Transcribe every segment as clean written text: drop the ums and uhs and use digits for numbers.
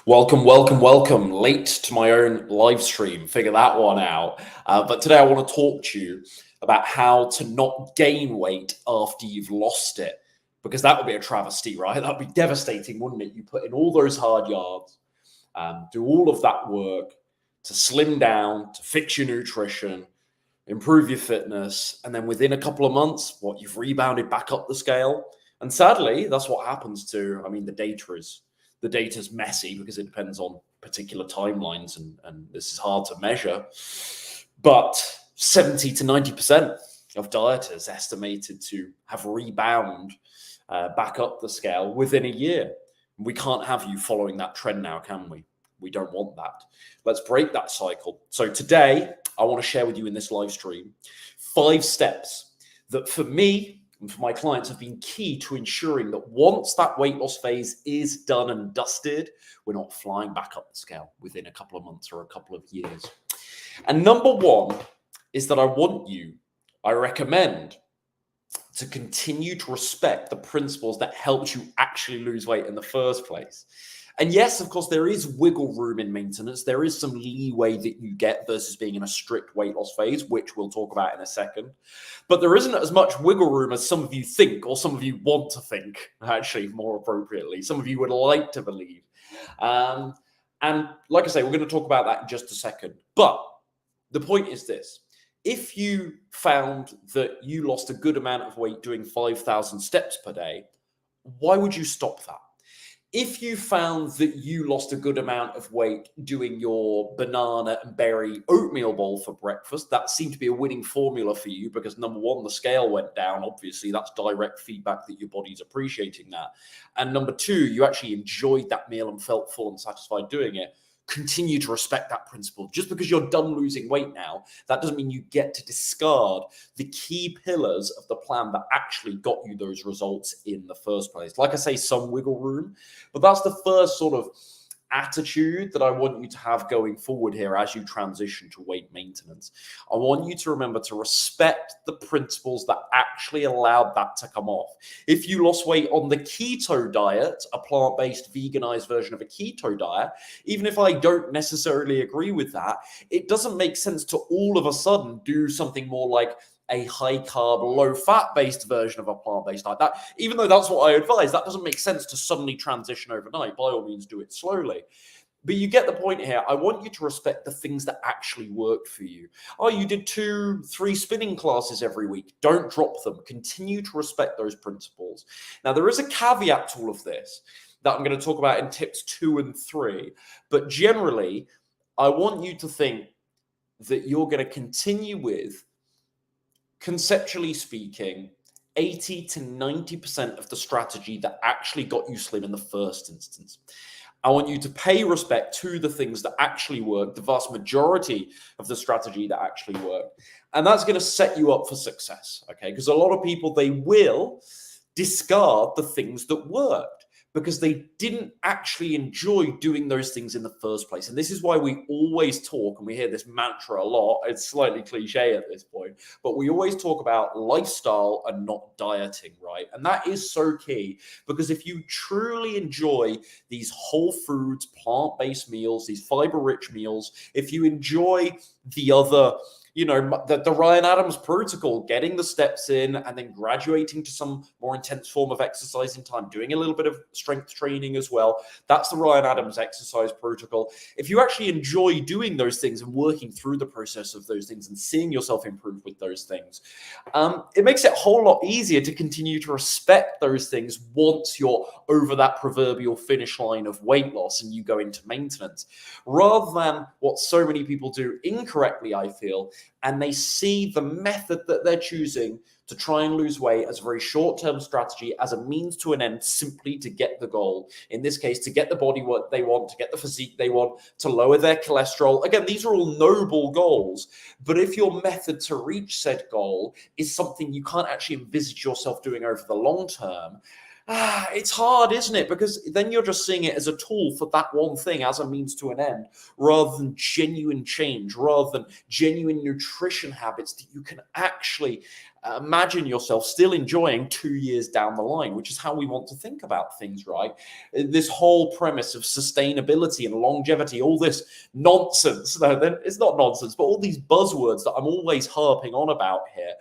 Welcome. Late to my own live stream. Figure that one out. But today I want to talk to you about how to not gain weight after you've lost it. Because that would be a travesty, right? That would be devastating, wouldn't it? You put in all those hard yards, do all of that work to slim down, to fix your nutrition, improve your fitness, and then within a couple of months, you've rebounded back up the scale. And sadly, that's what happens to, the data's messy because it depends on particular timelines and this is hard to measure. But 70 to 90% of dieters estimated to have rebound back up the scale within a year. We can't have you following that trend now, can we? We don't want that. Let's break that cycle. So today, I want to share with you in this live stream 5 steps that for me and for my clients have been key to ensuring that once that weight loss phase is done and dusted, we're not flying back up the scale within a couple of months or a couple of years. And number 1 is that I recommend to continue to respect the principles that helped you actually lose weight in the first place. And yes, of course, there is wiggle room in maintenance. There is some leeway that you get versus being in a strict weight loss phase, which we'll talk about in a second. But there isn't as much wiggle room as some of you think, or some of you want to think, actually, more appropriately. Some of you would like to believe. And like I say, we're going to talk about that in just a second. But the point is this. If you found that you lost a good amount of weight doing 5,000 steps per day, why would you stop that? If you found that you lost a good amount of weight doing your banana and berry oatmeal bowl for breakfast, that seemed to be a winning formula for you because number 1, the scale went down. Obviously, that's direct feedback that your body's appreciating that. And number 2, you actually enjoyed that meal and felt full and satisfied doing it. Continue to respect that principle. Just because you're done losing weight now, that doesn't mean you get to discard the key pillars of the plan that actually got you those results in the first place. Like I say, some wiggle room, but that's the first sort of attitude that I want you to have going forward here as you transition to weight maintenance. I want you to remember to respect the principles that actually allowed that to come off. If you lost weight on the keto diet, a plant-based veganized version of a keto diet, even if I don't necessarily agree with that, it doesn't make sense to all of a sudden do something more like a high-carb, low-fat-based version of a plant-based diet. That, even though that's what I advise, that doesn't make sense to suddenly transition overnight. By all means, do it slowly. But you get the point here. I want you to respect the things that actually worked for you. Oh, you did 2-3 spinning classes every week. Don't drop them. Continue to respect those principles. Now, there is a caveat to all of this that I'm going to talk about in tips 2 and 3. But generally, I want you to think that you're going to continue with, conceptually speaking, 80 to 90% of the strategy that actually got you slim in the first instance. I want you to pay respect to the things that actually work, the vast majority of the strategy that actually worked. And that's going to set you up for success, okay? Because a lot of people, they will discard the things that worked because they didn't actually enjoy doing those things in the first place. And this is why we always talk, and we hear this mantra a lot. It's slightly cliche at this point, but we always talk about lifestyle and not dieting, right? And that is so key because if you truly enjoy these whole foods, plant-based meals, these fiber-rich meals, if you enjoy the other, the Ryan Adams protocol, getting the steps in and then graduating to some more intense form of exercise in time, doing a little bit of strength training as well. That's the Ryan Adams exercise protocol. If you actually enjoy doing those things and working through the process of those things and seeing yourself improve with those things, it makes it a whole lot easier to continue to respect those things once you're over that proverbial finish line of weight loss and you go into maintenance, rather than what so many people do incorrectly, I feel, and they see the method that they're choosing to try and lose weight as a very short-term strategy, as a means to an end, simply to get the goal. In this case, to get the body what they want, to get the physique they want, to lower their cholesterol. Again, these are all noble goals, but if your method to reach said goal is something you can't actually envisage yourself doing over the long term, it's hard, isn't it? Because then you're just seeing it as a tool for that one thing, as a means to an end, rather than genuine change, rather than genuine nutrition habits that you can actually Imagine yourself still enjoying 2 years down the line, which is how we want to think about things, right? This whole premise of sustainability and longevity, all this nonsense. No, it's not nonsense, but all these buzzwords that I'm always harping on about here.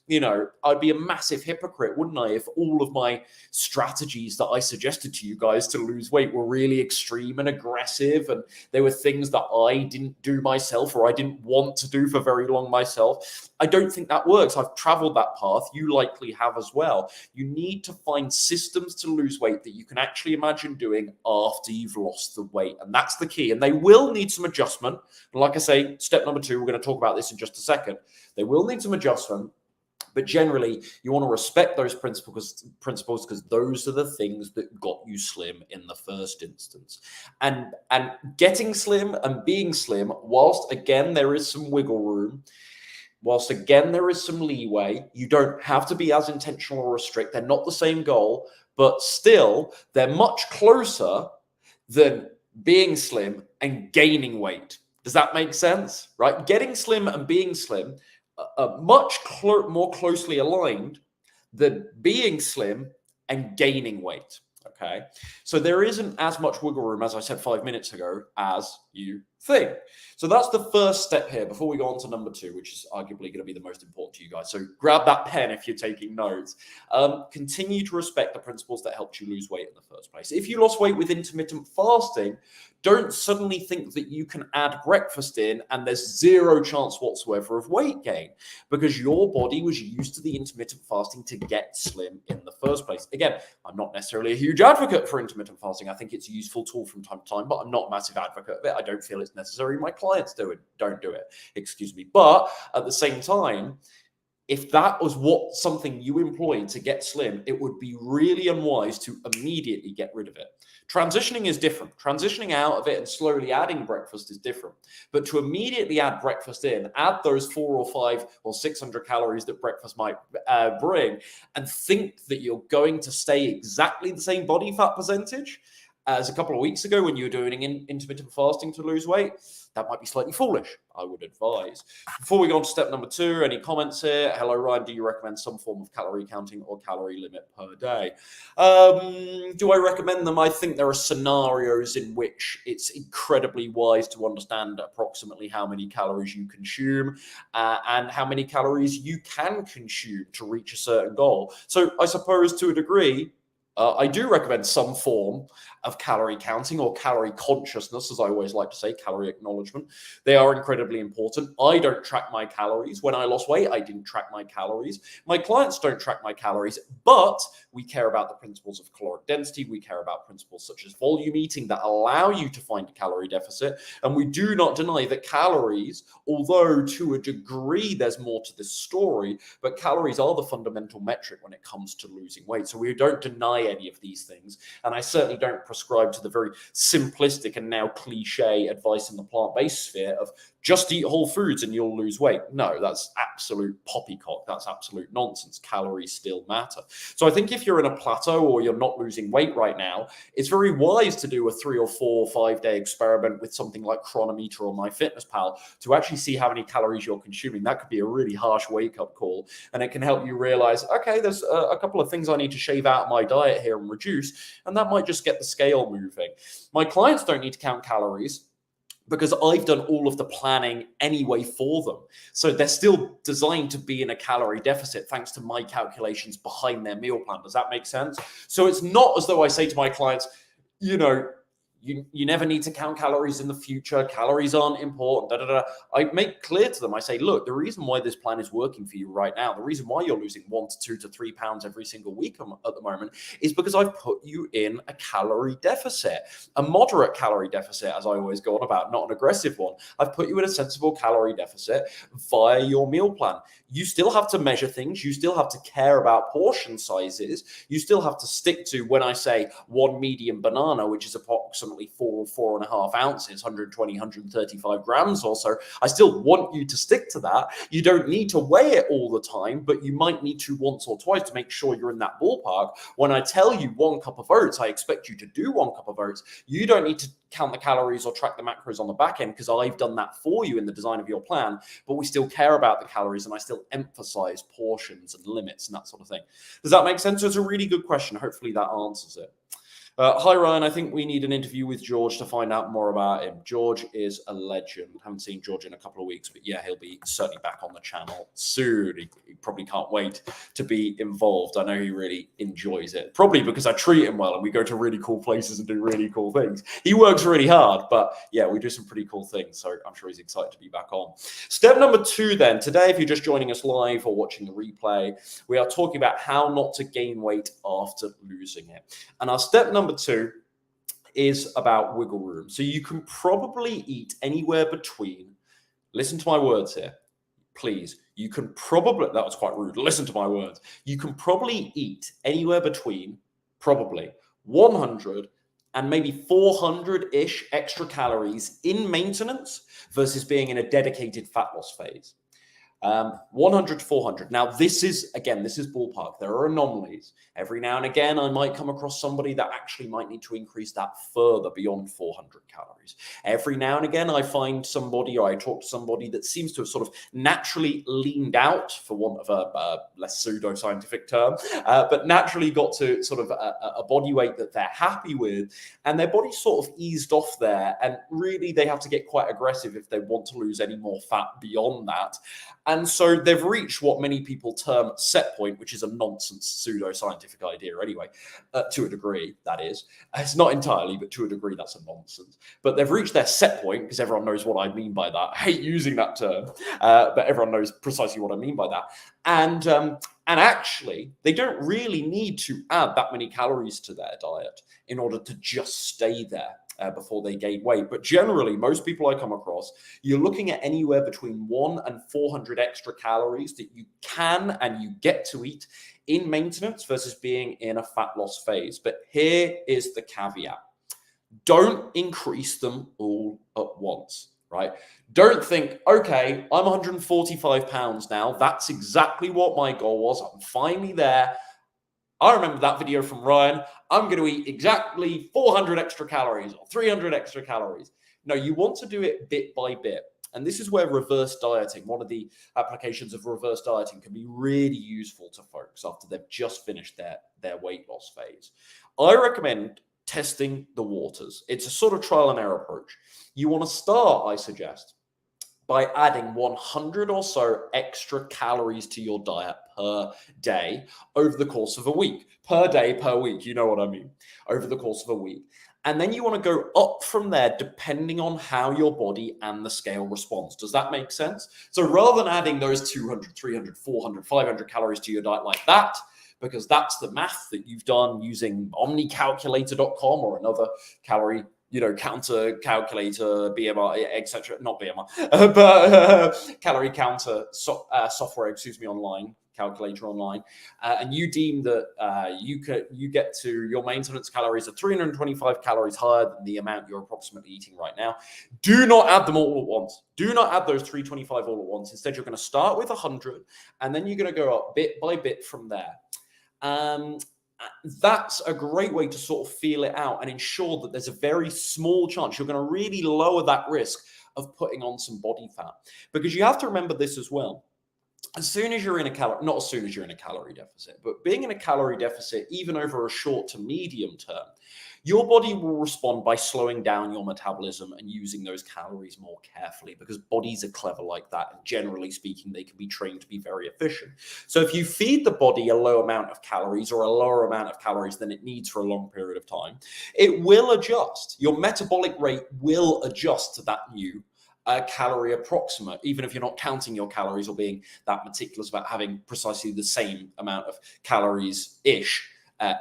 I'd be a massive hypocrite, wouldn't I, if all of my strategies that I suggested to you guys to lose weight were really extreme and aggressive, and they were things that I didn't do myself or I didn't want to do for very long myself. I don't think that works. I've traveled that path. You likely have as well. You need to find systems to lose weight that you can actually imagine doing after you've lost the weight. And that's the key. And they will need some adjustment. And like I say, step number 2, we're going to talk about this in just a second. They will need some adjustment. But generally, you want to respect those principles because those are the things that got you slim in the first instance. And getting slim and being slim, whilst again there is some wiggle room, whilst again there is some leeway, you don't have to be as intentional or strict. They're not the same goal, but still they're much closer than being slim and gaining weight. Does that make sense? Right? Getting slim and being slim are much more closely aligned than being slim and gaining weight. Okay, so there isn't as much wiggle room, as I said 5 minutes ago, as you think. So that's the first step here before we go on to number 2, which is arguably going to be the most important to you guys. So grab that pen if you're taking notes. Continue to respect the principles that helped you lose weight in the first place. If you lost weight with intermittent fasting, don't suddenly think that you can add breakfast in and there's zero chance whatsoever of weight gain, because your body was used to the intermittent fasting to get slim in the first place. Again, I'm not necessarily a huge advocate for intermittent fasting. I think it's a useful tool from time to time, but I'm not a massive advocate of it. I don't feel it's necessary. My clients don't do it, excuse me. But at the same time, if that was something you employed to get slim, it would be really unwise to immediately get rid of it. Transitioning is different. Transitioning out of it and slowly adding breakfast is different. But to immediately add breakfast in, add those 4 or 5 or 600 calories that breakfast might bring, and think that you're going to stay exactly the same body fat percentage as a couple of weeks ago when you were doing intermittent fasting to lose weight, that might be slightly foolish, I would advise. Before we go on to step number 2, any comments here? Hello, Ryan. Do you recommend some form of calorie counting or calorie limit per day? Do I recommend them? I think there are scenarios in which it's incredibly wise to understand approximately how many calories you consume and how many calories you can consume to reach a certain goal. So I suppose to a degree, I do recommend some form of calorie counting or calorie consciousness, as I always like to say, calorie acknowledgement. They are incredibly important. I don't track my calories. When I lost weight, I didn't track my calories. My clients don't track my calories, but we care about the principles of caloric density. We care about principles such as volume eating that allow you to find a calorie deficit. And we do not deny that calories, although to a degree there's more to this story, but calories are the fundamental metric when it comes to losing weight. So we don't deny any of these things. And I certainly don't prescribe to the very simplistic and now cliche advice in the plant-based sphere of just eat whole foods and you'll lose weight. No, that's absolute poppycock. That's absolute nonsense. Calories still matter. So I think if you're in a plateau or you're not losing weight right now, it's very wise to do a 3 or 4 or 5 day experiment with something like Chronometer or MyFitnessPal to actually see how many calories you're consuming. That could be a really harsh wake-up call, and it can help you realize, okay, there's a couple of things I need to shave out of my diet here and reduce, and that might just get the scale moving. My clients don't need to count calories because I've done all of the planning anyway for them. So they're still designed to be in a calorie deficit thanks to my calculations behind their meal plan. Does that make sense? So it's not as though I say to my clients, you never need to count calories in the future. Calories aren't important. I make clear to them, I say, look, the reason why this plan is working for you right now, the reason why you're losing 1 to 2 to 3 pounds every single week at the moment is because I've put you in a calorie deficit, a moderate calorie deficit, as I always go on about, not an aggressive one. I've put you in a sensible calorie deficit via your meal plan. You still have to measure things. You still have to care about portion sizes. You still have to stick to, when I say 1 medium banana, which is approximately approximately 4.5 ounces, 120, 135 grams or so, I still want you to stick to that. You don't need to weigh it all the time, but you might need to once or twice to make sure you're in that ballpark. When I tell you 1 cup of oats, I expect you to do 1 cup of oats. You don't need to count the calories or track the macros on the back end, because I've done that for you in the design of your plan, but we still care about the calories, and I still emphasize portions and limits and that sort of thing. Does that make sense? So it's a really good question. Hopefully that answers it. Hi, Ryan. I think we need an interview with George to find out more about him. George is a legend. Haven't seen George in a couple of weeks, but yeah, he'll be certainly back on the channel soon. He probably can't wait to be involved. I know he really enjoys it, probably because I treat him well and we go to really cool places and do really cool things. He works really hard, but yeah, we do some pretty cool things. So I'm sure he's excited to be back on. Step number 2 then. Today, if you're just joining us live or watching the replay, we are talking about how not to gain weight after losing it. And our step number 2 is about wiggle room. So you can probably eat anywhere between, listen to my words here, please. You can probably, that was quite rude, listen to my words. You can probably eat anywhere between probably 100 and maybe 400-ish extra calories in maintenance versus being in a dedicated fat loss phase. 100 to 400. Now, this is ballpark. There are anomalies. Every now and again, I might come across somebody that actually might need to increase that further beyond 400 calories. Every now and again, I find somebody, or I talk to somebody that seems to have sort of naturally leaned out, for want of a less pseudo-scientific term, but naturally got to sort of a body weight that they're happy with, and their body sort of eased off there, and really they have to get quite aggressive if they want to lose any more fat beyond that. And so they've reached what many people term set point, which is a nonsense pseudo-scientific idea anyway, to a degree, that is. It's not entirely, but to a degree, that's a nonsense. But they've reached their set point, because everyone knows what I mean by that. I hate using that term, but everyone knows precisely what I mean by that. And actually, they don't really need to add that many calories to their diet in order to just stay there before they gain weight. But generally, most people I come across, you're looking at anywhere between 1 and 400 extra calories that you can and you get to eat in maintenance versus being in a fat loss phase. But here is the caveat. Don't increase them all at once, right? Don't think, okay, I'm 145 pounds now. That's exactly what my goal was. I'm finally there. I remember that video from Ryan. I'm going to eat exactly 400 extra calories or 300 extra calories. No, you want to do it bit by bit. And this is where reverse dieting, one of the applications of reverse dieting, can be really useful to folks after they've just finished their weight loss phase. I recommend testing the waters. It's a sort of trial and error approach. You want to start, I suggest, by adding 100 or so extra calories to your diet per day over the course of a week. Per day, per week, you know what I mean, over the course of a week. And then you want to go up from there depending on how your body and the scale responds. Does that make sense? So rather than adding those 200, 300, 400, 500 calories to your diet like that, because that's the math that you've done using omnicalculator.com or another calorie counter calculator, BMR, etc. Not BMR, but calorie counter software, online, calculator online, and you deem that you get to your maintenance calories of 325 calories higher than the amount you're approximately eating right now. Do not add them all at once. Do not add those 325 all at once. Instead, you're going to start with 100, and then you're going to go up bit by bit from there. That's a great way to sort of feel it out and ensure that there's a very small chance you're going to really lower that risk of putting on some body fat. Because you have to remember this as well. As soon as you're in a calorie, not as soon as you're in a calorie deficit, but being in a calorie deficit, even over a short to medium term, your body will respond by slowing down your metabolism and using those calories more carefully, because bodies are clever like that. And generally speaking, they can be trained to be very efficient. So if you feed the body a low amount of calories or a lower amount of calories than it needs for a long period of time, it will adjust. Your metabolic rate will adjust to that new calorie approximate, even if you're not counting your calories or being that meticulous about having precisely the same amount of calories-ish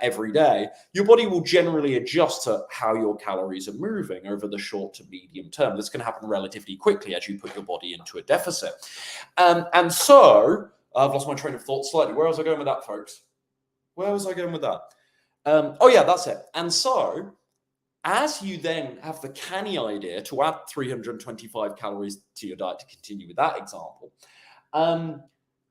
every day. Your body will generally adjust to how your calories are moving over the short to medium term. This can happen relatively quickly as you put your body into a deficit. And so, I've lost my train of thought slightly. Where was I going with that, folks? Where was I going with that? Oh yeah, that's it. And so, As you then have the canny idea to add 325 calories to your diet, to continue with that example,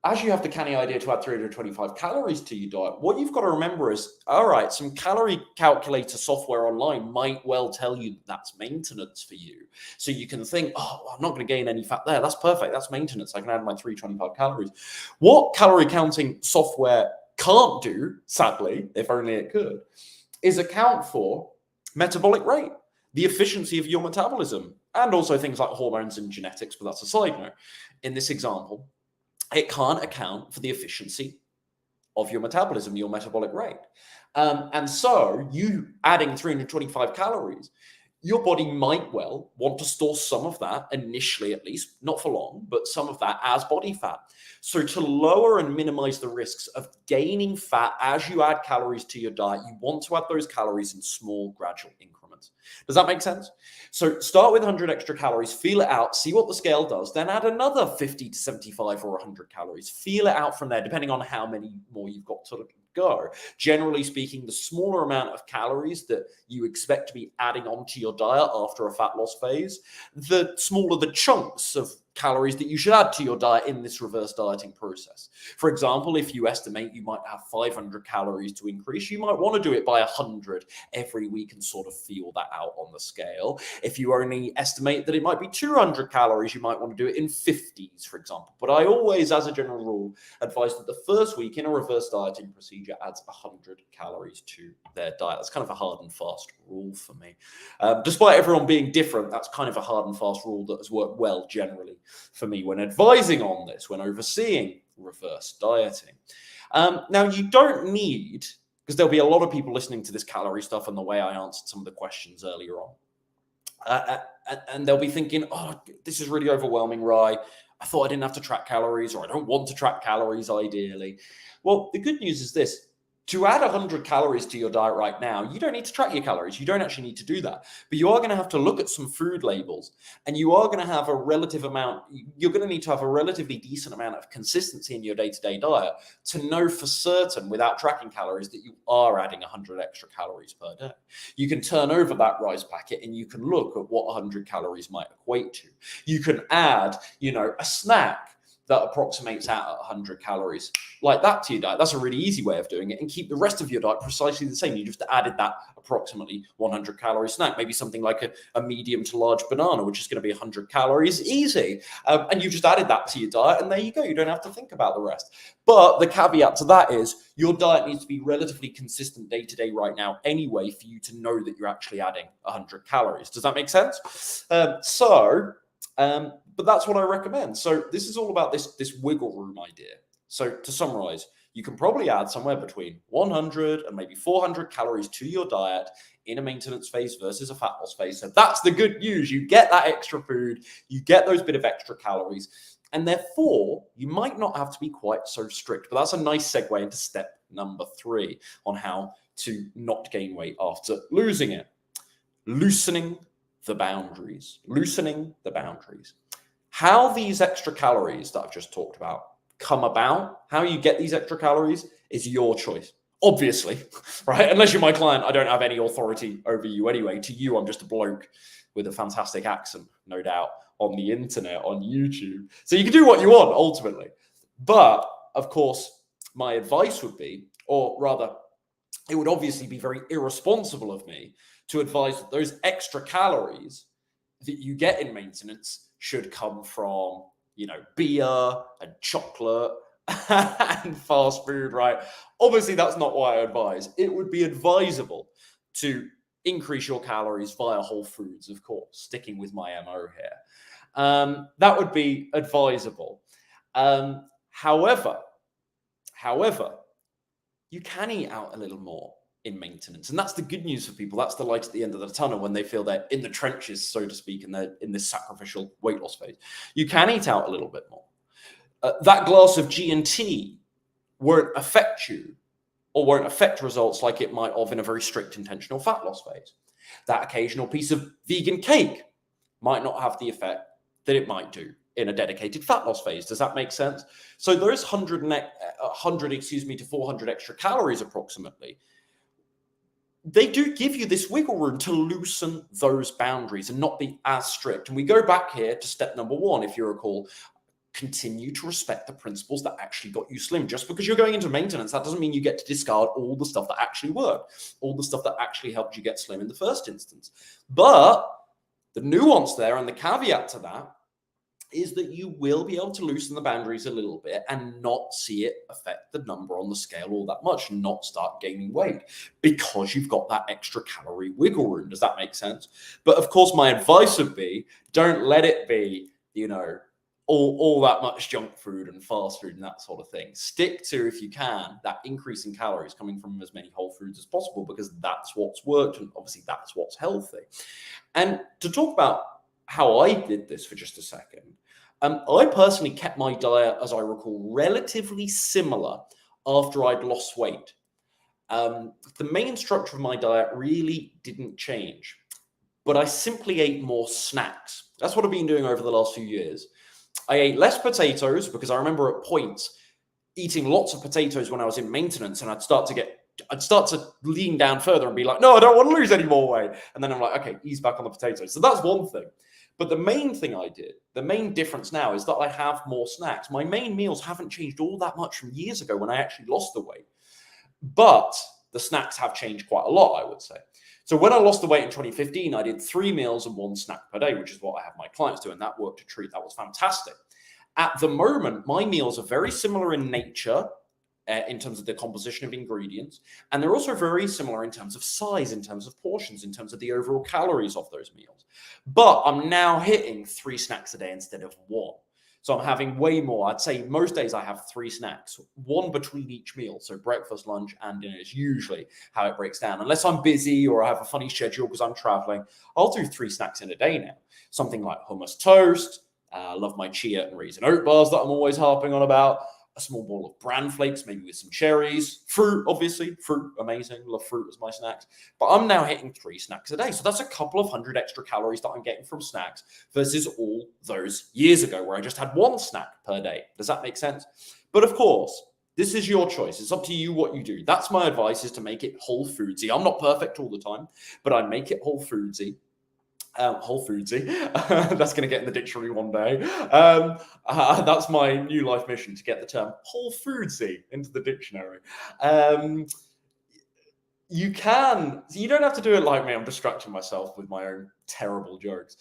as you have the canny idea to add 325 calories to your diet, what you've got to remember is, all right, some calorie calculator software online might well tell you that's maintenance for you. So you can think, oh, well, I'm not going to gain any fat there. That's perfect. That's maintenance. I can add my 325 calories. What calorie counting software can't do, sadly, if only it could, is account for metabolic rate, the efficiency of your metabolism, and also things like hormones and genetics, but that's a side note. In this example, it can't account for the efficiency of your metabolism, your metabolic rate. And so you adding 325 calories, your body might well want to store some of that initially, at least, not for long, but some of that as body fat. So to lower and minimize the risks of gaining fat as you add calories to your diet, you want to add those calories in small, gradual increments. Does that make sense? So start with 100 extra calories, feel it out, see what the scale does, then add another 50 to 75 or 100 calories. Feel it out from there, depending on how many more you've got to go. Generally speaking, the smaller amount of calories that you expect to be adding onto your diet after a fat loss phase, the smaller the chunks of calories that you should add to your diet in this reverse dieting process. For example, if you estimate you might have 500 calories to increase, you might want to do it by 100 every week and sort of feel that out on the scale. If you only estimate that it might be 200 calories, you might want to do it in 50s, for example. But I always, as a general rule, advise that the first week in a reverse dieting procedure adds 100 calories to their diet. That's kind of a hard and fast rule for me. Despite everyone being different, that's kind of a hard and fast rule that has worked well generally for me when advising on this, when overseeing reverse dieting. Now, you don't need, because there'll be a lot of people listening to this calorie stuff and the way I answered some of the questions earlier on. And they'll be thinking, oh, this is really overwhelming, Rye. I thought I didn't have to track calories, or I don't want to track calories ideally. Well, the good news is this. To add 100 calories to your diet right now, you don't need to track your calories. You don't actually need to do that. But you are going to have to look at some food labels, and you are going to have a relative amount, you're going to need to have a relatively decent amount of consistency in your day-to-day diet to know for certain, without tracking calories, that you are adding 100 extra calories per day. You can turn over that rice packet and you can look at what 100 calories might equate to. You can add, a snack that approximates out at 100 calories like that to your diet. That's a really easy way of doing it, and keep the rest of your diet precisely the same. You just added that approximately 100 calorie snack, maybe something like a medium to large banana, which is going to be 100 calories, easy. And you just added that to your diet, and there you go. You don't have to think about the rest. But the caveat to that is your diet needs to be relatively consistent day to day right now anyway for you to know that you're actually adding 100 calories. Does that make sense? But that's what I recommend. So this is all about this wiggle room idea. So to summarize, you can probably add somewhere between 100 and maybe 400 calories to your diet in a maintenance phase versus a fat loss phase. So that's the good news. You get that extra food, you get those bit of extra calories, and therefore you might not have to be quite so strict. But that's a nice segue into step number 3 on how to not gain weight after losing it. Loosening the boundaries. How these extra calories that I've just talked about come about, how you get these extra calories, is your choice. Obviously, right? Unless you're my client, I don't have any authority over you anyway. To you, I'm just a bloke with a fantastic accent, no doubt, on the internet, on YouTube. So you can do what you want, ultimately. But, of course, my advice would be, or rather, it would obviously be very irresponsible of me to advise that those extra calories that you get in maintenance should come from, beer and chocolate and fast food, right? Obviously, that's not what I advise. It would be advisable to increase your calories via whole foods, of course, sticking with my MO here. That would be advisable. However, you can eat out a little more in maintenance. And that's the good news for people. That's the light at the end of the tunnel when they feel they're in the trenches, so to speak, and they're in this sacrificial weight loss phase. You can eat out a little bit more. That glass of G&T won't affect you or won't affect results like it might have in a very strict intentional fat loss phase. That occasional piece of vegan cake might not have the effect that it might do in a dedicated fat loss phase. Does that make sense? So those 100 to 400 extra calories approximately, they do give you this wiggle room to loosen those boundaries and not be as strict. And we go back here to step number 1, if you recall. Continue to respect the principles that actually got you slim. Just because you're going into maintenance, that doesn't mean you get to discard all the stuff that actually worked, all the stuff that actually helped you get slim in the first instance. But the nuance there and the caveat to that is that you will be able to loosen the boundaries a little bit and not see it affect the number on the scale all that much, not start gaining weight because you've got that extra calorie wiggle room. Does that make sense? But of course, my advice would be, don't let it be, all that much junk food and fast food and that sort of thing. Stick to, if you can, that increase in calories coming from as many whole foods as possible, because that's what's worked and obviously that's what's healthy. And to talk about how I did this for just a second, I personally kept my diet, as I recall, relatively similar after I'd lost weight. The main structure of my diet really didn't change, but I simply ate more snacks. That's what I've been doing over the last few years. I ate less potatoes because I remember at points eating lots of potatoes when I was in maintenance, and I'd start to lean down further and be like, no, I don't want to lose any more weight. And then I'm like, okay, ease back on the potatoes. So that's one thing. But the main thing I did, the main difference now is that I have more snacks. My main meals haven't changed all that much from years ago when I actually lost the weight. But the snacks have changed quite a lot, I would say. So when I lost the weight in 2015, I did 3 meals and 1 snack per day, which is what I have my clients do, and that worked a treat. That was fantastic. At the moment, my meals are very similar in nature, in terms of the composition of ingredients, and they're also very similar in terms of size, in terms of portions, in terms of the overall calories of those meals. But I'm now hitting 3 snacks a day instead of 1. So I'm having way more. I'd say most days I have 3 snacks, 1 between each meal. So breakfast, lunch, and dinner is usually how it breaks down. Unless I'm busy or I have a funny schedule because I'm traveling, I'll do 3 snacks in a day now. Something like hummus toast. I love my chia and raisin oat bars that I'm always harping on about. A small bowl of bran flakes, maybe with some cherries. Fruit, obviously. Fruit, amazing. Love fruit as my snacks. But I'm now hitting 3 snacks a day. So that's a couple of 100 extra calories that I'm getting from snacks versus all those years ago where I just had 1 snack per day. Does that make sense? But of course, this is your choice. It's up to you what you do. That's my advice, is to make it whole foodsy. I'm not perfect all the time, but I make it whole foodsy. Whole foodsy. That's going to get in the dictionary one day. That's my new life mission, to get the term whole foodsy into the dictionary. You don't have to do it like me. I'm distracting myself with my own terrible jokes.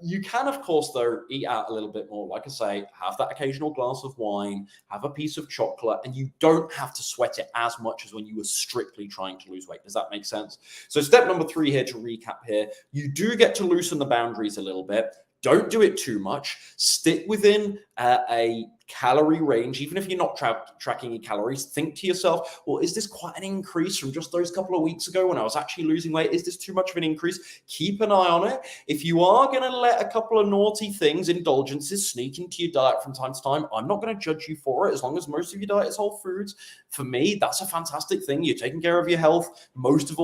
You can, of course, though, eat out a little bit more. Like I say, have that occasional glass of wine, have a piece of chocolate, and you don't have to sweat it as much as when you were strictly trying to lose weight. Does that make sense? So step number 3 here, to recap here, you do get to loosen the boundaries a little bit. Don't do it too much. Stick within a calorie range. Even if you're not tracking your calories, think to yourself, well, is this quite an increase from just those couple of weeks ago when I was actually losing weight? Is this too much of an increase? Keep an eye on it. If you are going to let a couple of naughty things, indulgences, sneak into your diet from time to time, I'm not going to judge you for it, as long as most of your diet is whole foods. For me, that's a fantastic thing. You're taking care of your health. Most of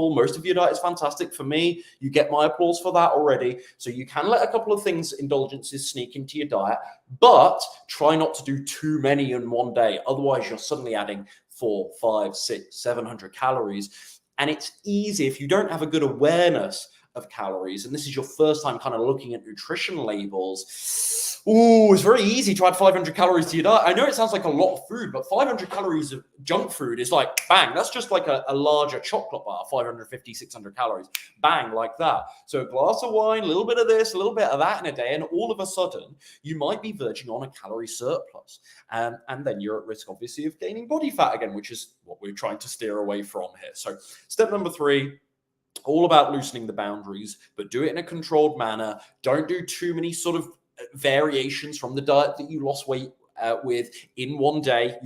your diet is fantastic. For me, you get my applause for that already. So you can let a couple of things, indulgences, sneak into your diet, but try not to do too many in one day. Otherwise, you're suddenly adding 400, 500, 600, 700 calories. And it's easy if you don't have a good awareness of calories, and this is your first time kind of looking at nutrition labels. Ooh, it's very easy to add 500 calories to your diet. I know it sounds like a lot of food, but 500 calories of junk food is like, bang, that's just like a larger chocolate bar, 550, 600 calories, bang, like that. So a glass of wine, a little bit of this, a little bit of that in a day, and all of a sudden, you might be verging on a calorie surplus. And then you're at risk, obviously, of gaining body fat again, which is what we're trying to steer away from here. So step number 3, all about loosening the boundaries, but do it in a controlled manner. Don't do too many sort of variations from the diet that you lost weight with in one day.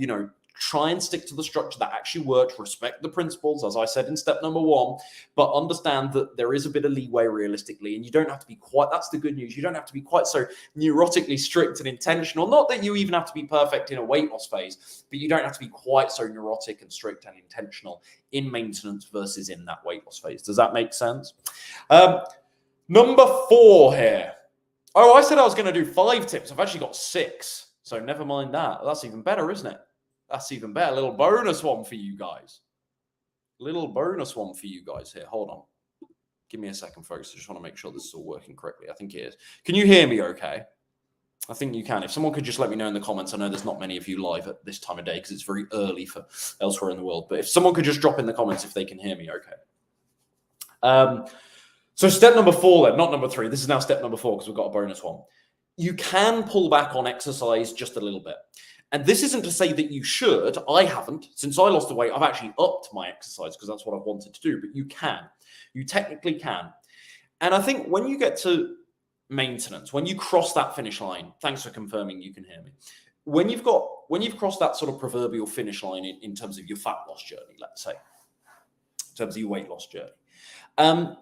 Try and stick to the structure that actually worked. Respect the principles, as I said in step number 1, but understand that there is a bit of leeway realistically, and you don't have to be quite, that's the good news, you don't have to be quite so neurotically strict and intentional. Not that you even have to be perfect in a weight loss phase, but you don't have to be quite so neurotic and strict and intentional in maintenance versus in that weight loss phase. Does that make sense? Number 4 here. Oh, I said I was going to do 5 tips. I've actually got 6. So never mind that. That's even better, isn't it? That's even better. A little bonus one for you guys. little bonus one for you guys here. Hold on. Give me a second, folks. I just want to make sure this is all working correctly. I think it is. Can you hear me okay? I think you can. If someone could just let me know in the comments. I know there's not many of you live at this time of day because it's very early for elsewhere in the world. But if someone could just drop in the comments if they can hear me okay. So step number 4 then, not number 3. This is now step number 4 because we've got a bonus one. You can pull back on exercise just a little bit. And this isn't to say that you should. I haven't. Since I lost the weight, I've actually upped my exercise because that's what I've wanted to do. But you can. You technically can. And I think when you get to maintenance, when you cross that finish line, thanks for confirming you can hear me. When you've crossed that sort of proverbial finish line in terms of your fat loss journey, let's say, in terms of your weight loss journey,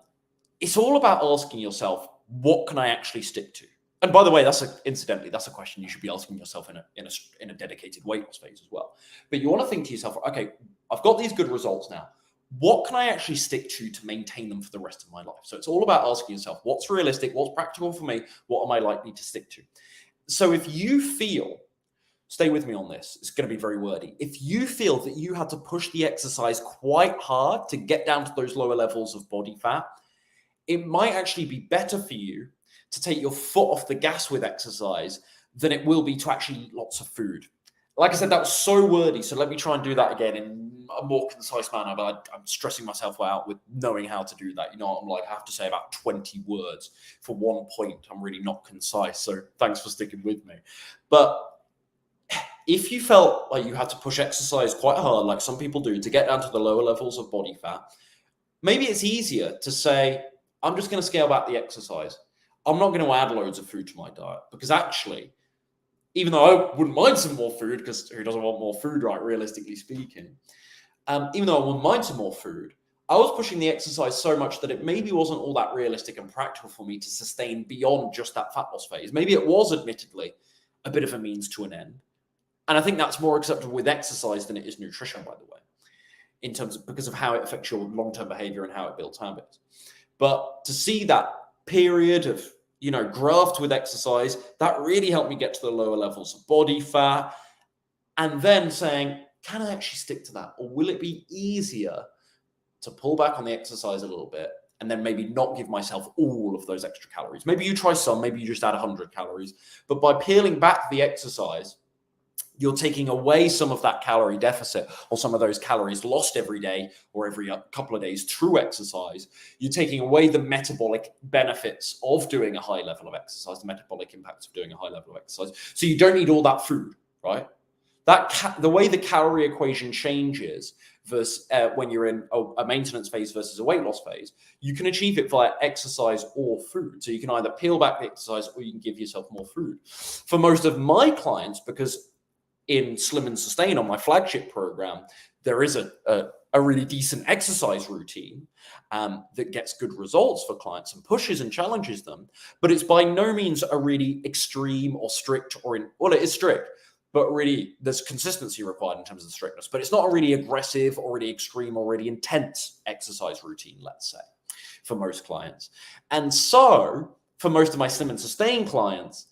it's all about asking yourself, what can I actually stick to? And by the way, incidentally, that's a question you should be asking yourself in a dedicated weight loss phase as well. But you want to think to yourself, okay, I've got these good results now. What can I actually stick to maintain them for the rest of my life? So it's all about asking yourself, what's realistic? What's practical for me? What am I likely to stick to? So if you feel, stay with me on this, it's going to be very wordy. If you feel that you had to push the exercise quite hard to get down to those lower levels of body fat, it might actually be better for you to take your foot off the gas with exercise than it will be to actually eat lots of food. Like I said, that was so wordy, so let me try and do that again in a more concise manner, but I'm stressing myself out with knowing how to do that. You know what I'm like? I have to say about 20 words for one point. I'm really not concise, so thanks for sticking with me. But if you felt like you had to push exercise quite hard, like some people do, to get down to the lower levels of body fat, maybe it's easier to say, I'm just going to scale back the exercise. I'm not going to add loads of food to my diet because actually, even though I wouldn't mind some more food, because who doesn't want more food, right, realistically speaking, even though I wouldn't mind some more food, I was pushing the exercise so much that it maybe wasn't all that realistic and practical for me to sustain beyond just that fat loss phase. Maybe it was admittedly a bit of a means to an end. And I think that's more acceptable with exercise than it is nutrition, by the way, in terms of because of how it affects your long-term behavior and how it builds habits. But to see that period of, graft with exercise, that really helped me get to the lower levels of body fat. And then saying, can I actually stick to that? Or will it be easier to pull back on the exercise a little bit and then maybe not give myself all of those extra calories? Maybe you try some, maybe you just add 100 calories. But by peeling back the exercise, you're taking away some of that calorie deficit or some of those calories lost every day or every couple of days through exercise. You're taking away the metabolic benefits of doing a high level of exercise, the metabolic impacts of doing a high level of exercise. So you don't need all that food, right? The way the calorie equation changes versus when you're in a maintenance phase versus a weight loss phase, you can achieve it via exercise or food. So you can either peel back the exercise or you can give yourself more food. For most of my clients, because in Slim and Sustain on my flagship program, there is a really decent exercise routine that gets good results for clients and pushes and challenges them. But it's by no means a really extreme or strict it is strict, but really there's consistency required in terms of the strictness. But it's not a really aggressive or really extreme or really intense exercise routine, let's say, for most clients. And so for most of my Slim and Sustain clients,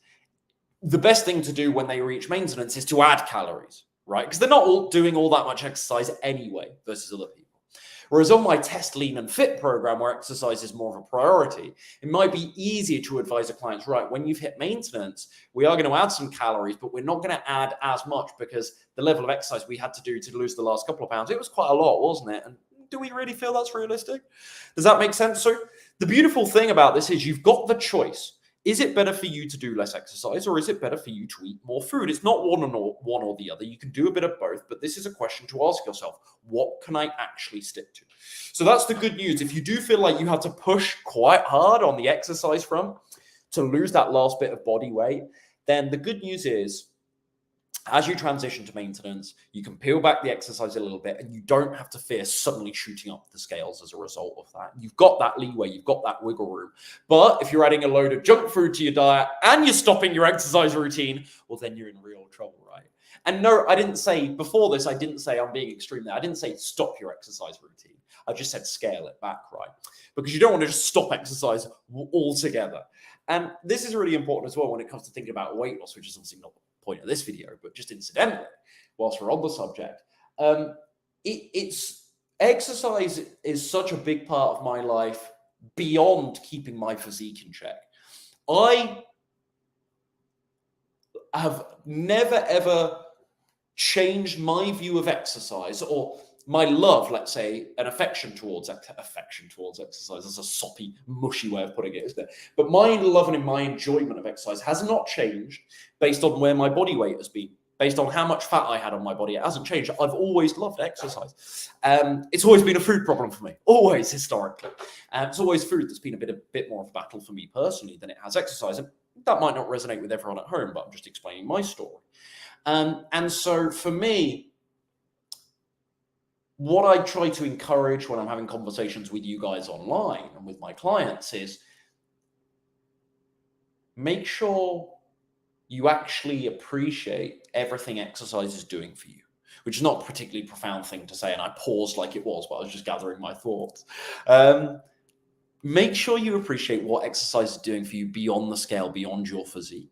the best thing to do when they reach maintenance is to add calories, right? Because they're not all doing all that much exercise anyway versus other people. Whereas on my Test Lean and Fit program, where exercise is more of a priority, it might be easier to advise a client, right, when you've hit maintenance, we are going to add some calories, but we're not going to add as much because the level of exercise we had to do to lose the last couple of pounds, it was quite a lot, wasn't it? And do we really feel that's realistic? Does that make sense? So the beautiful thing about this is you've got the choice. Is it better for you to do less exercise or is it better for you to eat more food? It's not one or the other. You can do a bit of both, but this is a question to ask yourself. What can I actually stick to? So that's the good news. If you do feel like you have to push quite hard on the exercise front to lose that last bit of body weight, then the good news is as you transition to maintenance, you can peel back the exercise a little bit and you don't have to fear suddenly shooting up the scales as a result of that. You've got that leeway, you've got that wiggle room. But if you're adding a load of junk food to your diet and you're stopping your exercise routine, well, then you're in real trouble, right? And no, I didn't say, before this, I didn't say I'm being extreme there. I didn't say stop your exercise routine. I just said scale it back, right? Because you don't want to just stop exercise altogether. And this is really important as well when it comes to thinking about weight loss, which is obviously not point of this video, but just incidentally, whilst we're on the subject, it's exercise is such a big part of my life beyond keeping my physique in check. I have never, ever changed my view of exercise or my love, let's say, an affection towards exercise. That's a soppy, mushy way of putting it, isn't it? But my love and my enjoyment of exercise has not changed based on where my body weight has been, based on how much fat I had on my body. It hasn't changed. I've always loved exercise. It's always been a food problem for me, always, historically. It's always food that's been a bit more of a battle for me personally than it has exercise. And that might not resonate with everyone at home, but I'm just explaining my story. And so for me, what I try to encourage when I'm having conversations with you guys online and with my clients is make sure you actually appreciate everything exercise is doing for you, which is not a particularly profound thing to say. And I paused like it was, but I was just gathering my thoughts. Make sure you appreciate what exercise is doing for you beyond the scale, beyond your physique.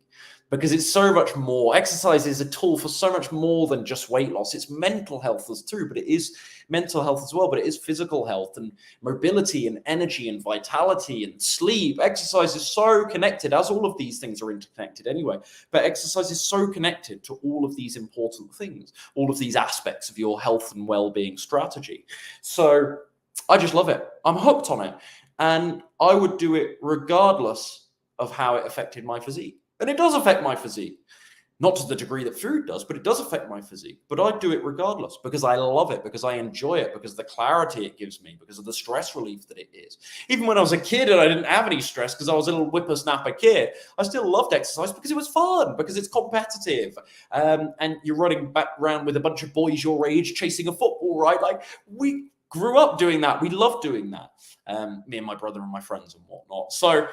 Because it's so much more. Exercise is a tool for so much more than just weight loss. It's mental health as too, but it is mental health as well, but it is physical health and mobility and energy and vitality and sleep. Exercise is so connected, as all of these things are interconnected anyway, but exercise is so connected to all of these important things, all of these aspects of your health and well-being strategy. So I just love it. I'm hooked on it. And I would do it regardless of how it affected my physique. And it does affect my physique. Not to the degree that food does, but it does affect my physique. But I do it regardless because I love it, because I enjoy it, because of the clarity it gives me, because of the stress relief that it is. Even when I was a kid and I didn't have any stress because I was a little whippersnapper kid, I still loved exercise because it was fun, because it's competitive. And you're running back around with a bunch of boys your age chasing a football, right? Like, we grew up doing that. We loved doing that. Me and my brother and my friends and whatnot. So,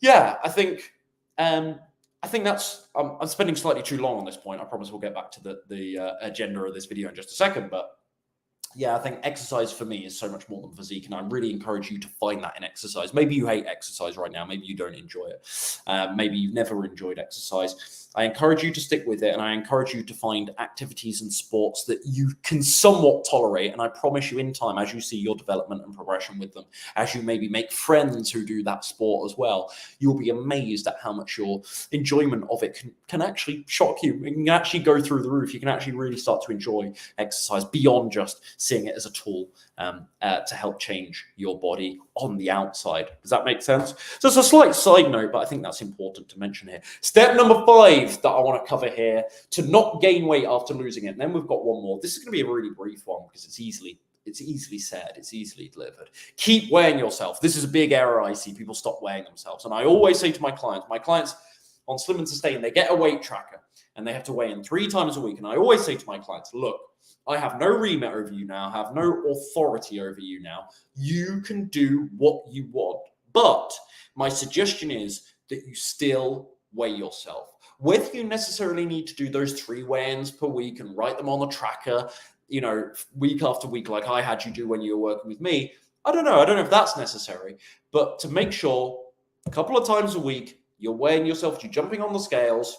yeah, I think that's, I'm spending slightly too long on this point. I promise we'll get back to the agenda of this video in just a second. But yeah, I think exercise for me is so much more than physique. And I really encourage you to find that in exercise. Maybe you hate exercise right now. Maybe you don't enjoy it. Maybe you've never enjoyed exercise. I encourage you to stick with it. And I encourage you to find activities and sports that you can somewhat tolerate. And I promise you in time, as you see your development and progression with them, as you maybe make friends who do that sport as well, you'll be amazed at how much your enjoyment of it can actually shock you. It can actually go through the roof. You can actually really start to enjoy exercise beyond just seeing it as a tool to help change your body on the outside. Does that make sense? So it's a slight side note, but I think that's important to mention here. Step number 5 that I want to cover here, to not gain weight after losing it. And then we've got one more. This is going to be a really brief one because it's easily said, it's easily delivered. Keep weighing yourself. This is a big error I see. People stop weighing themselves. And I always say to my clients on Slim and Sustain, they get a weight tracker and they have to weigh in 3 times a week. And I always say to my clients, look, I have no remit over you now. I have no authority over you now. You can do what you want. But my suggestion is that you still weigh yourself. Whether you necessarily need to do those 3 weigh-ins per week and write them on the tracker, week after week, like I had you do when you were working with me, I don't know if that's necessary. But to make sure a couple of times a week, you're weighing yourself, you're jumping on the scales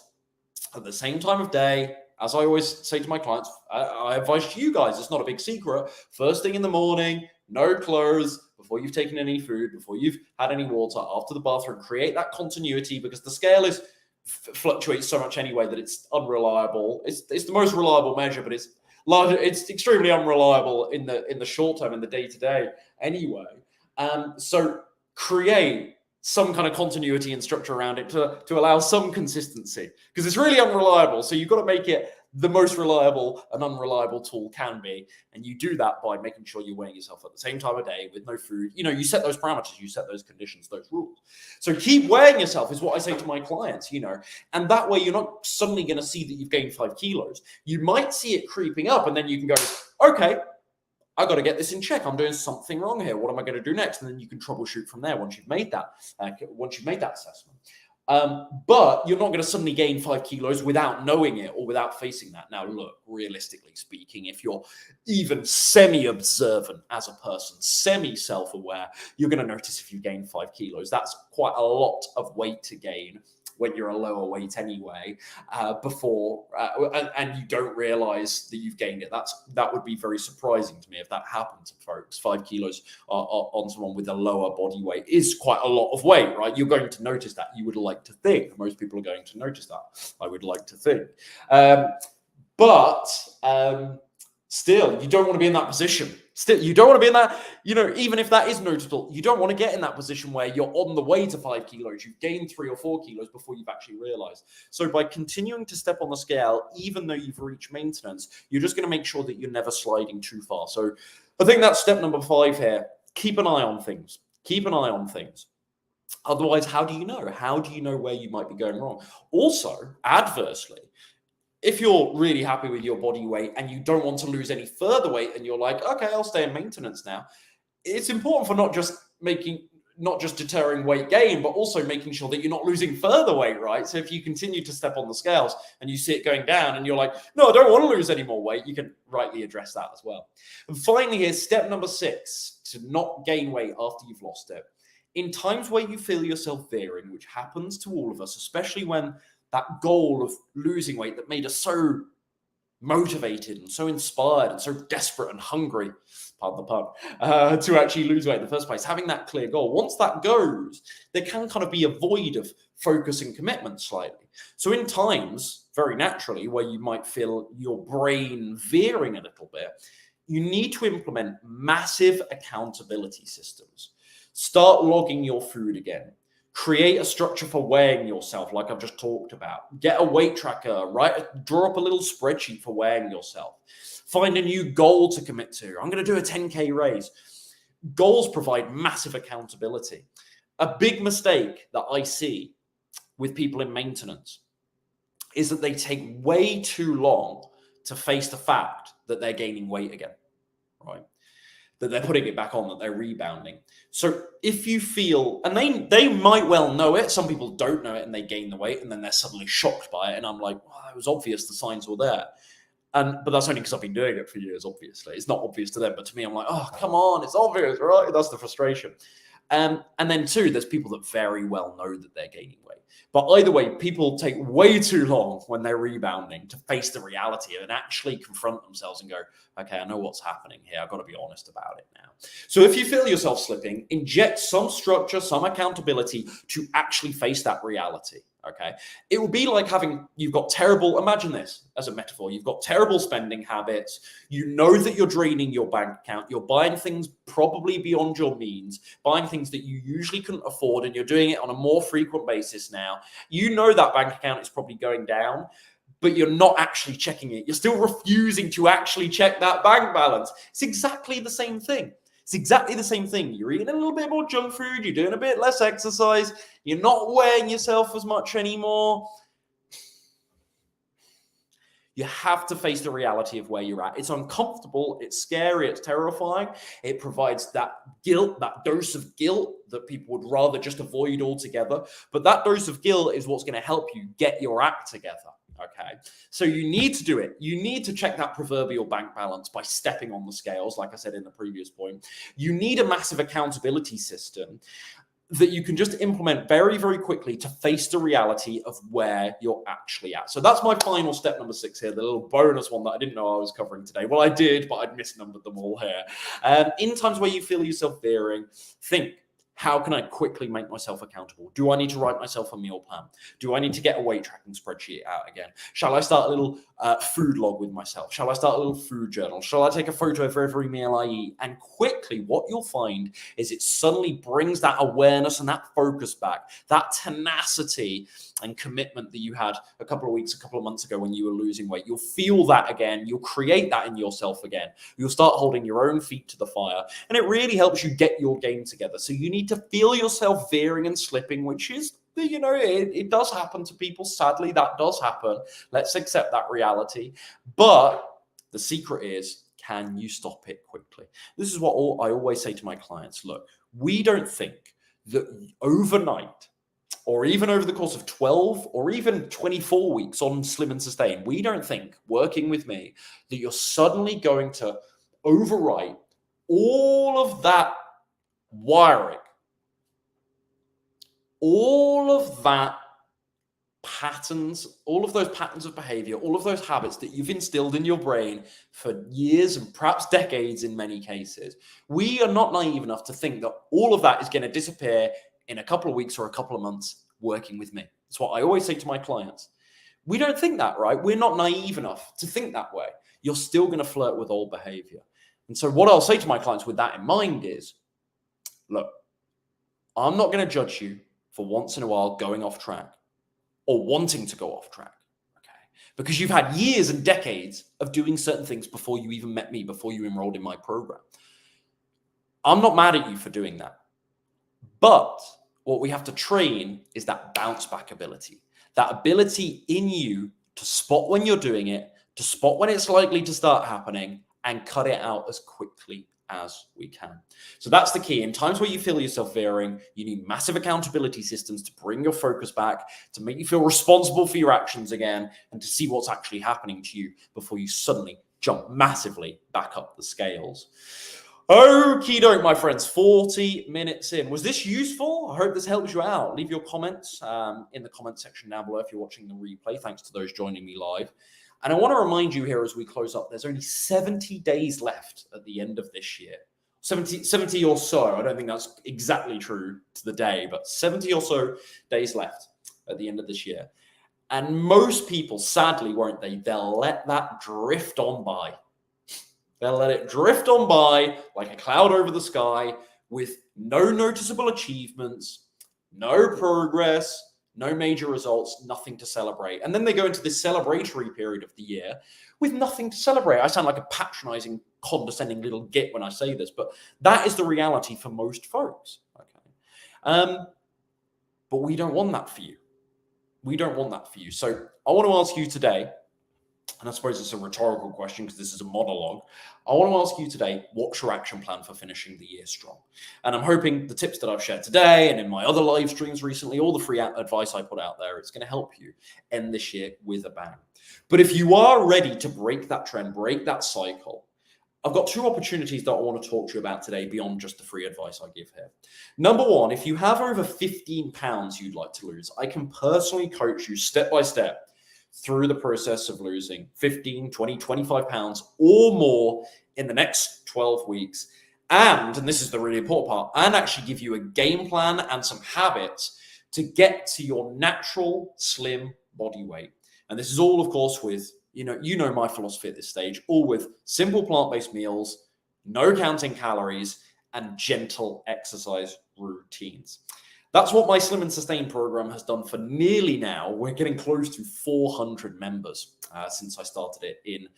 at the same time of day. As I always say to my clients, I advise you guys, it's not a big secret. First thing in the morning, no clothes, before you've taken any food, before you've had any water, after the bathroom, create that continuity, because the scale fluctuates so much anyway that it's unreliable. It's the most reliable measure, but it's extremely unreliable in the short term, in the day-to-day anyway. So create some kind of continuity and structure around it to allow some consistency, because it's really unreliable. So you've got to make it the most reliable an unreliable tool can be. And you do that by making sure you're weighing yourself at the same time of day with no food. You set those parameters, you set those conditions, those rules. So keep weighing yourself is what I say to my clients, and that way you're not suddenly going to see that you've gained 5 kilos. You might see it creeping up and then you can go, okay, I got to get this in check. I'm doing something wrong here. What am I going to do next? And then you can troubleshoot from there once you've made that assessment. But you're not going to suddenly gain 5 kilos without knowing it or without facing that. Now, look, realistically speaking, if you're even semi-observant as a person, semi-self-aware, you're going to notice if you gain 5 kilos. That's quite a lot of weight to gain when you're a lower weight anyway, and you don't realize that you've gained it. That would be very surprising to me if that happened to folks. 5 kilos on someone with a lower body weight is quite a lot of weight, right? You're going to notice that. You would like to think. Most people are going to notice that. I would like to think. But still, you don't want to be in that position. Still, you don't want to be in that, even if that is noticeable, you don't want to get in that position where you're on the way to 5 kilos. You've gained 3 or 4 kilos before you've actually realized. So by continuing to step on the scale, even though you've reached maintenance, you're just going to make sure that you're never sliding too far. So I think that's step number 5 here. Keep an eye on things. Keep an eye on things. Otherwise, how do you know? How do you know where you might be going wrong? Also, adversely, if you're really happy with your body weight and you don't want to lose any further weight and you're like, okay, I'll stay in maintenance now, it's important for not just deterring weight gain, but also making sure that you're not losing further weight, right? So if you continue to step on the scales and you see it going down and you're like, no, I don't want to lose any more weight, you can rightly address that as well. And finally, here's step number 6, to not gain weight after you've lost it. In times where you feel yourself veering, which happens to all of us, especially when that goal of losing weight that made us so motivated and so inspired and so desperate and hungry, pardon the pun, to actually lose weight in the first place, having that clear goal. Once that goes, there can kind of be a void of focus and commitment slightly. So in times, very naturally, where you might feel your brain veering a little bit, you need to implement massive accountability systems. Start logging your food again. Create a structure for weighing yourself, like I've just talked about. Get a weight tracker, draw up a little spreadsheet for weighing yourself. Find a new goal to commit to. I'm going to do a 10K race. Goals provide massive accountability. A big mistake that I see with people in maintenance is that they take way too long to face the fact that they're gaining weight again, right? That they're putting it back on, that they're rebounding. So if you feel, and they might well know it, some people don't know it and they gain the weight and then they're suddenly shocked by it. And I'm like, well, it was obvious the signs were there. But that's only because I've been doing it for years, obviously. It's not obvious to them, but to me, I'm like, oh, come on, it's obvious, right? That's the frustration. And then 2, there's people that very well know that they're gaining weight. But either way, people take way too long when they're rebounding to face the reality and actually confront themselves and go, okay, I know what's happening here. I've got to be honest about it now. So if you feel yourself slipping, inject some structure, some accountability to actually face that reality. Okay. It will be like you've got terrible, imagine this as a metaphor. You've got terrible spending habits. You know that you're draining your bank account. You're buying things probably beyond your means, buying things that you usually couldn't afford, and you're doing it on a more frequent basis now. You know that bank account is probably going down, but you're not actually checking it. You're still refusing to actually check that bank balance. It's exactly the same thing. It's exactly the same thing. You're eating a little bit more junk food. You're doing a bit less exercise. You're not weighing yourself as much anymore. You have to face the reality of where you're at. It's uncomfortable. It's scary. It's terrifying. It provides that guilt, that dose of guilt that people would rather just avoid altogether. But that dose of guilt is what's going to help you get your act together. Okay, so you need to do it. You need to check that proverbial bank balance by stepping on the scales, like I said in the previous point. You need a massive accountability system that you can just implement very, very quickly to face the reality of where you're actually at. So that's my final step number 6 here, the little bonus one that I didn't know I was covering today. Well, I did, but I'd misnumbered them all here. In times where you feel yourself veering, think, how can I quickly make myself accountable? Do I need to write myself a meal plan? Do I need to get a weight tracking spreadsheet out again? Shall I start a little food log with myself? Shall I start a little food journal? Shall I take a photo of every meal I eat? And quickly, what you'll find is it suddenly brings that awareness and that focus back, that tenacity and commitment that you had a couple of months ago when you were losing weight. You'll feel that again. You'll create that in yourself again. You'll start holding your own feet to the fire. And it really helps you get your game together. So you need to feel yourself veering and slipping, which is, it does happen to people. Sadly, that does happen. Let's accept that reality. But the secret is, can you stop it quickly? This is what I always say to my clients. Look, we don't think that overnight, or even over the course of 12 or even 24 weeks on Slim and Sustain, we don't think, working with me, that you're suddenly going to overwrite all of that wiring, all of that patterns, all of those patterns of behavior, all of those habits that you've instilled in your brain for years and perhaps decades in many cases. We are not naive enough to think that all of that is going to disappear in a couple of weeks or a couple of months working with me. That's what I always say to my clients. We don't think that, right? We're not naive enough to think that way. You're still going to flirt with old behavior. And so what I'll say to my clients with that in mind is, look, I'm not going to judge you for once in a while going off track or wanting to go off track, okay? Because you've had years and decades of doing certain things before you even met me, before you enrolled in my program. I'm not mad at you for doing that. But what we have to train is that bounce back ability, that ability in you to spot when you're doing it, to spot when it's likely to start happening, and cut it out as quickly as we can. So that's the key. In times where you feel yourself veering, you need massive accountability systems to bring your focus back, to make you feel responsible for your actions again, and to see what's actually happening to you before you suddenly jump massively back up the scales. Okie doke, my friends, 40 minutes in. Was this useful? I hope this helps you out. Leave your comments in the comment section down below if you're watching the replay. Thanks to those joining me live. And I want to remind you here as we close up, there's only 70 days left at the end of this year. 70 or so. I don't think that's exactly true to the day, but 70 or so days left at the end of this year. And most people, sadly, won't they? They'll let that drift on by. They'll let it drift on by like a cloud over the sky with no noticeable achievements, no progress, no major results, nothing to celebrate. And then they go into this celebratory period of the year with nothing to celebrate. I sound like a patronizing, condescending little git when I say this, but that is the reality for most folks. Okay, but we don't want that for you. We don't want that for you. So I want to ask you today, and I suppose it's a rhetorical question because this is a monologue. I want to ask you today, what's your action plan for finishing the year strong? And I'm hoping the tips that I've shared today and in my other live streams recently, all the free advice I put out there, it's going to help you end this year with a bang. But if you are ready to break that trend, break that cycle, I've got two opportunities that I want to talk to you about today beyond just the free advice I give here. Number one, if you have over 15 pounds you'd like to lose, I can personally coach you step by step through the process of losing 15, 20, 25 pounds or more in the next 12 weeks. And this is the really important part, and actually give you a game plan and some habits to get to your natural slim body weight. And this is all, of course, with, you know my philosophy at this stage, all with simple plant-based meals, no counting calories, and gentle exercise routines. That's what my Slim and Sustain program has done for nearly now. We're getting close to 400 members since I started it in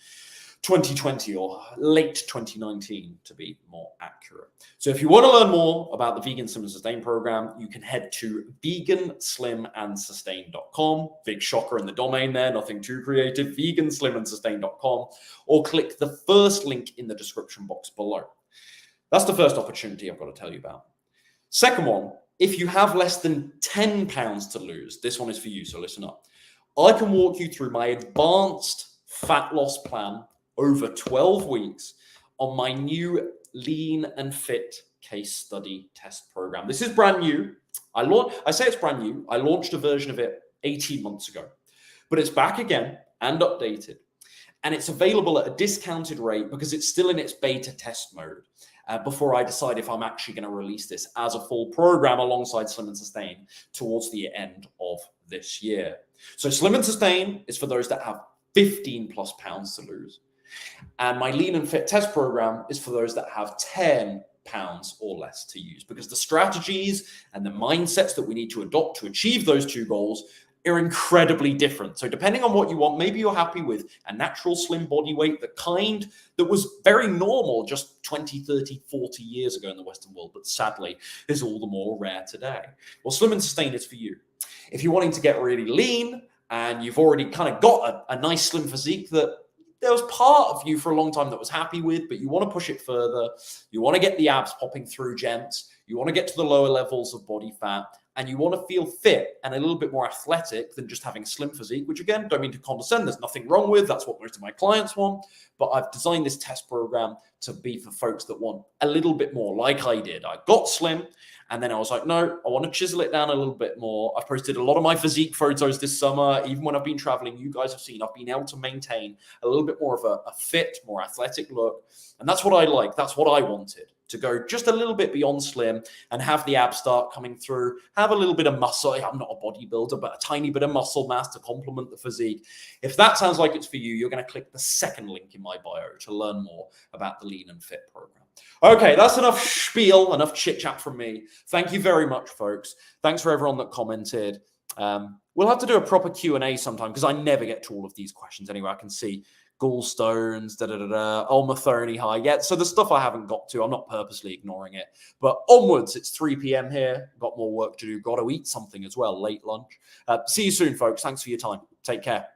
2020 or late 2019 to be more accurate. So if you want to learn more about the Vegan Slim and Sustain program, you can head to veganslimandsustain.com. Big shocker in the domain there, nothing too creative, veganslimandsustain.com, or click the first link in the description box below. That's the first opportunity I've got to tell you about. Second one, if you have less than 10 pounds to lose, this one is for you, so listen up. I can walk you through my advanced fat loss plan over 12 weeks on my new Lean and Fit case study test program. This is brand new. I say it's brand new. I launched a version of it 18 months ago, but it's back again and updated. And it's available at a discounted rate because it's still in its beta test mode. Before I decide if I'm actually going to release this as a full program alongside Slim and Sustain towards the end of this year. So Slim and Sustain is for those that have 15 plus pounds to lose. And my Lean and Fit test program is for those that have 10 pounds or less to use, because the strategies and the mindsets that we need to adopt to achieve those two goals are incredibly different. So depending on what you want, maybe you're happy with a natural slim body weight, the kind that was very normal just 20, 30, 40 years ago in the Western world, but sadly is all the more rare today. Well, Slim and Sustain is for you. If you're wanting to get really lean and you've already kind of got a nice slim physique that there was part of you for a long time that was happy with, but you want to push it further, you want to get the abs popping through, gents, you want to get to the lower levels of body fat, and you want to feel fit and a little bit more athletic than just having a slim physique, which again, don't mean to condescend, there's nothing wrong with, that's what most of my clients want, but I've designed this test program to be for folks that want a little bit more, like I did. I got slim, And then I was like, no, I want to chisel it down a little bit more. I've posted a lot of my physique photos this summer. Even when I've been traveling, you guys have seen I've been able to maintain a little bit more of a fit, more athletic look. And that's what I like. That's what I wanted, to go just a little bit beyond slim and have the abs start coming through, have a little bit of muscle. I'm not a bodybuilder, but a tiny bit of muscle mass to complement the physique. If that sounds like it's for you, you're going to click the second link in my bio to learn more about the Lean and Fit program. Okay, that's enough spiel, enough chit chat from me. Thank you very much, folks. Thanks for everyone that commented. We'll have to do a proper Q&A sometime because I never get to all of these questions anyway. I can see gallstones, Ulma Thorny high. Yeah, so the stuff I haven't got to, I'm not purposely ignoring it. But onwards, it's 3 p.m. here. Got more work to do. Got to eat something as well, late lunch. See you soon, folks. Thanks for your time. Take care.